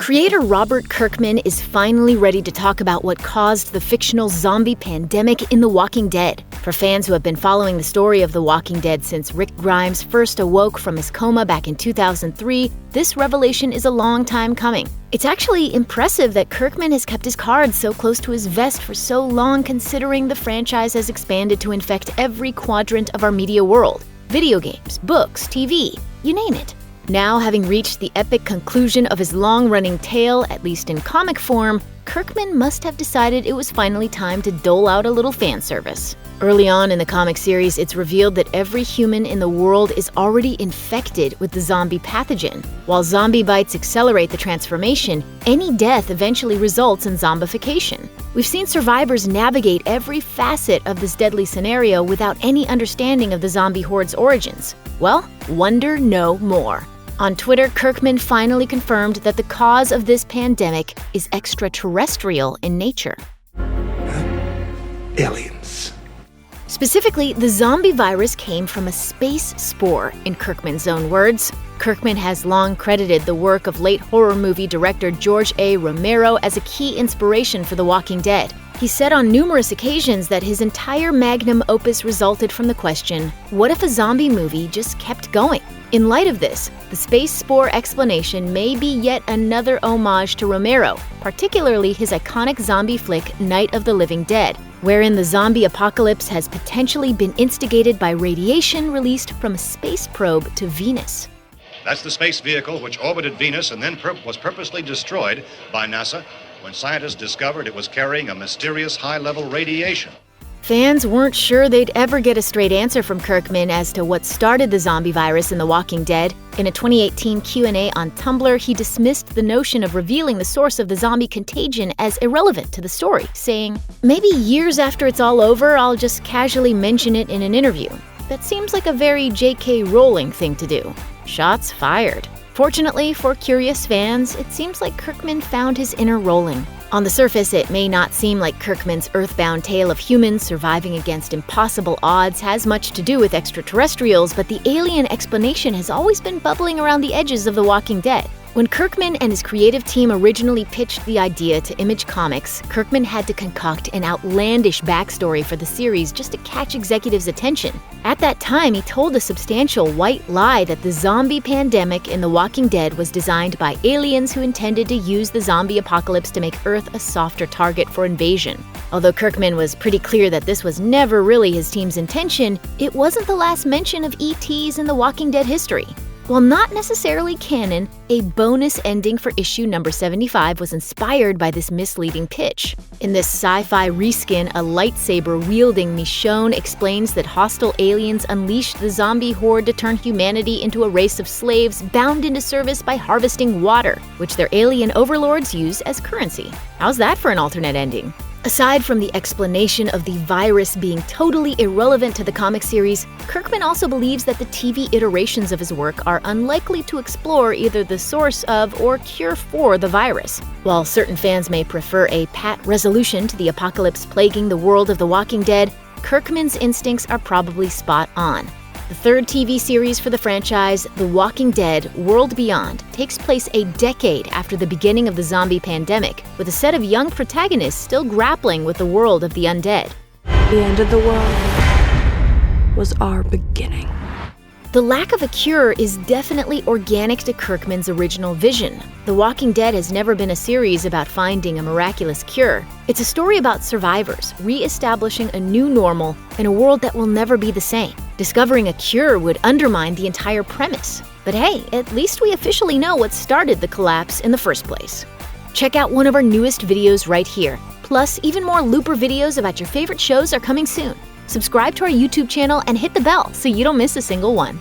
Creator Robert Kirkman is finally ready to talk about what caused the fictional zombie pandemic in The Walking Dead. For fans who have been following the story of The Walking Dead since Rick Grimes first awoke from his coma back in 2003, this revelation is a long time coming. It's actually impressive that Kirkman has kept his cards so close to his vest for so long, considering the franchise has expanded to infect every quadrant of our media world. Video games, books, TV, you name it. Now, having reached the epic conclusion of his long-running tale, at least in comic form, Kirkman must have decided it was finally time to dole out a little fan service. Early on in the comic series, it's revealed that every human in the world is already infected with the zombie pathogen. While zombie bites accelerate the transformation, any death eventually results in zombification. We've seen survivors navigate every facet of this deadly scenario without any understanding of the zombie horde's origins. Well, wonder no more. On Twitter, Kirkman finally confirmed that the cause of this pandemic is extraterrestrial in nature. Aliens. Specifically, the zombie virus came from a space spore, in Kirkman's own words. Kirkman has long credited the work of late horror movie director George A. Romero as a key inspiration for The Walking Dead. He said on numerous occasions that his entire magnum opus resulted from the question, what if a zombie movie just kept going? In light of this, the space spore explanation may be yet another homage to Romero, particularly his iconic zombie flick Night of the Living Dead, wherein the zombie apocalypse has potentially been instigated by radiation released from a space probe to Venus. That's the space vehicle which orbited Venus and then was purposely destroyed by NASA when scientists discovered it was carrying a mysterious high-level radiation. Fans weren't sure they'd ever get a straight answer from Kirkman as to what started the zombie virus in The Walking Dead. In a 2018 Q&A on Tumblr, he dismissed the notion of revealing the source of the zombie contagion as irrelevant to the story, saying, "Maybe years after it's all over, I'll just casually mention it in an interview." That seems like a very J.K. Rowling thing to do. Shots fired. Fortunately for curious fans, it seems like Kirkman found his inner Rowling. On the surface, it may not seem like Kirkman's earthbound tale of humans surviving against impossible odds has much to do with extraterrestrials, but the alien explanation has always been bubbling around the edges of The Walking Dead. When Kirkman and his creative team originally pitched the idea to Image Comics, Kirkman had to concoct an outlandish backstory for the series just to catch executives' attention. At that time, he told a substantial white lie that the zombie pandemic in The Walking Dead was designed by aliens who intended to use the zombie apocalypse to make Earth a softer target for invasion. Although Kirkman was pretty clear that this was never really his team's intention, it wasn't the last mention of ETs in The Walking Dead history. While not necessarily canon, a bonus ending for issue number 75 was inspired by this misleading pitch. In this sci-fi reskin, a lightsaber-wielding Michonne explains that hostile aliens unleashed the zombie horde to turn humanity into a race of slaves bound into service by harvesting water, which their alien overlords use as currency. How's that for an alternate ending? Aside from the explanation of the virus being totally irrelevant to the comic series, Kirkman also believes that the TV iterations of his work are unlikely to explore either the source of or cure for the virus. While certain fans may prefer a pat resolution to the apocalypse plaguing the world of The Walking Dead, Kirkman's instincts are probably spot on. The third TV series for the franchise, The Walking Dead: World Beyond, takes place a decade after the beginning of the zombie pandemic, with a set of young protagonists still grappling with the world of the undead. The end of the world was our beginning. The lack of a cure is definitely organic to Kirkman's original vision. The Walking Dead has never been a series about finding a miraculous cure. It's a story about survivors re-establishing a new normal in a world that will never be the same. Discovering a cure would undermine the entire premise. But hey, at least we officially know what started the collapse in the first place. Check out one of our newest videos right here. Plus, even more Looper videos about your favorite shows are coming soon. Subscribe to our YouTube channel and hit the bell so you don't miss a single one.